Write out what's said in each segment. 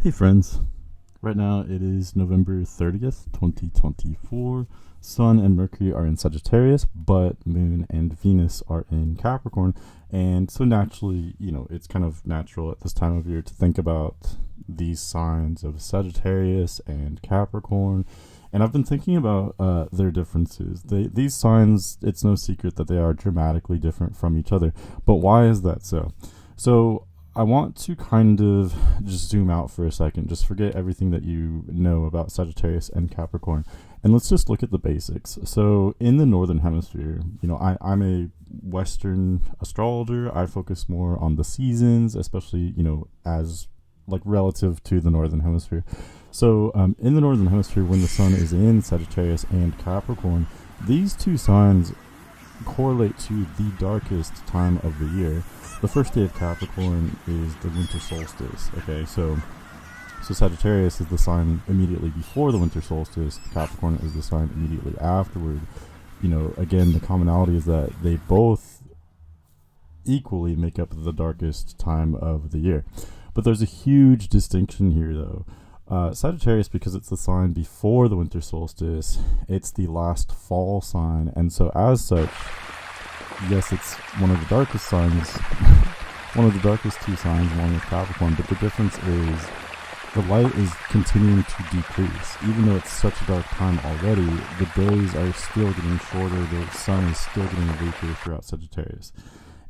Hey friends, right now it is November 30th, 2024. Sun and Mercury are in Sagittarius, but Moon and Venus are in Capricorn. And so naturally, it's kind of natural at this time of year to think about these signs of Sagittarius and Capricorn. And I've been thinking about their differences. These signs, it's no secret that they are dramatically different from each other. But why is that so? So I want to kind of just zoom out for a second, just forget everything that you know about Sagittarius and Capricorn, and let's just look at the basics. So, in the Northern Hemisphere, I'm a Western astrologer. I focus more on the seasons, especially, as like relative to the Northern Hemisphere. So, in the Northern Hemisphere, when the sun is in Sagittarius and Capricorn, these two signs correlate to the darkest time of the year. The first day of Capricorn is the winter solstice. Okay, so Sagittarius is the sign immediately before the winter solstice. Capricorn is the sign immediately afterward. Again, the commonality is that they both equally make up the darkest time of the year. But there's a huge distinction here, though. Sagittarius, because it's the sign before the winter solstice, it's the last fall sign, and so as such, yes, it's one of the darkest signs, one of the darkest two signs along with Capricorn, but the difference is the light is continuing to decrease. Even though it's such a dark time already, the days are still getting shorter, the sun is still getting weaker throughout Sagittarius.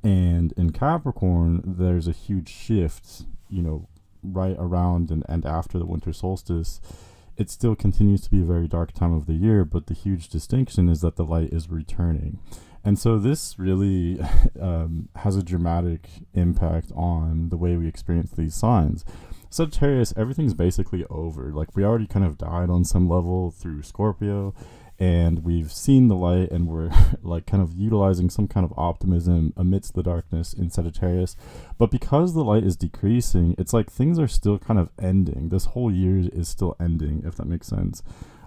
And in Capricorn, there's a huge shift, right around and after the winter solstice. It still continues to be a very dark time of the year, but the huge distinction is that the light is returning. And so this really has a dramatic impact on the way we experience these signs. Sagittarius, everything's basically over. Like, we already kind of died on some level through Scorpio, and we've seen the light, and we're like kind of utilizing some kind of optimism amidst the darkness in Sagittarius. But because the light is decreasing, it's like things are still kind of ending. This whole year is still ending, if that makes sense.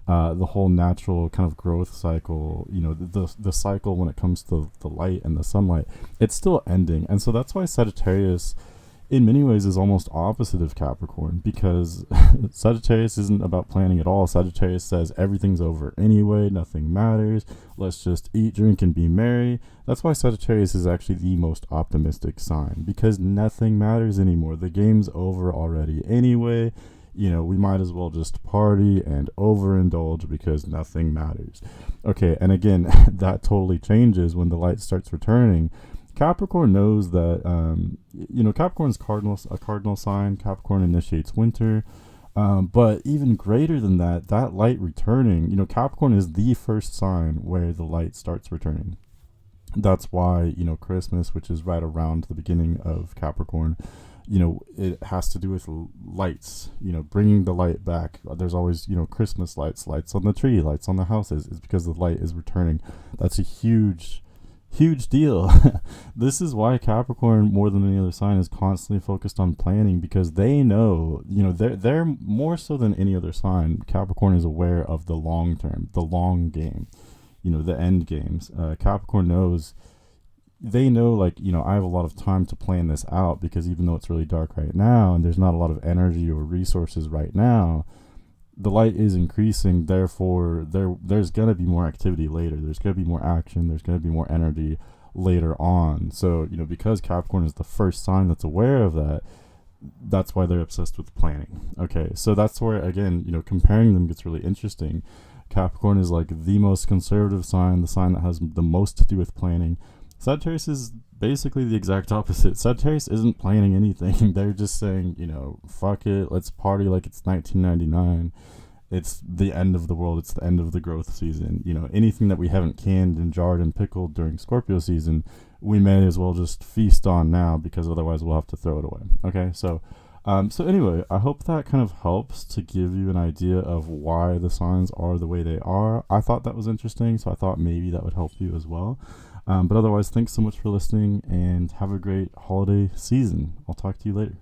The whole natural kind of growth cycle, the cycle when it comes to the light and the sunlight, it's still ending. And so that's why Sagittarius in many ways is almost opposite of Capricorn, because Sagittarius isn't about planning at all. Sagittarius says everything's over anyway, nothing matters, let's just eat, drink, and be merry. That's why Sagittarius is actually the most optimistic sign, because nothing matters anymore. The game's over already anyway. We might as well just party and overindulge because nothing matters. Okay, and again, that totally changes when the light starts returning. Capricorn knows that, Capricorn's a cardinal sign. Capricorn initiates winter. But even greater than that, that light returning, Capricorn is the first sign where the light starts returning. That's why, Christmas, which is right around the beginning of Capricorn, it has to do with lights, bringing the light back. There's always, Christmas lights on the tree, lights on the houses, is because the light is returning. That's a huge deal. This is why Capricorn, more than any other sign, is constantly focused on planning, because they know, they're more so than any other sign. Capricorn is aware of the long term, the long game, the end games. Capricorn knows, they know, like, I have a lot of time to plan this out, because even though it's really dark right now and there's not a lot of energy or resources right now, the light is increasing. Therefore, there's going to be more activity later. There's going to be more action. There's going to be more energy later on. So, because Capricorn is the first sign that's aware of that, that's why they're obsessed with planning. Okay, so that's where, again, comparing them gets really interesting. Capricorn is like the most conservative sign, the sign that has the most to do with planning. Sagittarius is basically the exact opposite. Sagittarius isn't planning anything. They're just saying, fuck it, let's party like it's 1999. It's the end of the world. It's the end of the growth season. Anything that we haven't canned and jarred and pickled during Scorpio season, we may as well just feast on now, because otherwise we'll have to throw it away. Okay, so anyway, I hope that kind of helps to give you an idea of why the signs are the way they are. I thought that was interesting, so I thought maybe that would help you as well. But otherwise, thanks so much for listening, and have a great holiday season. I'll talk to you later.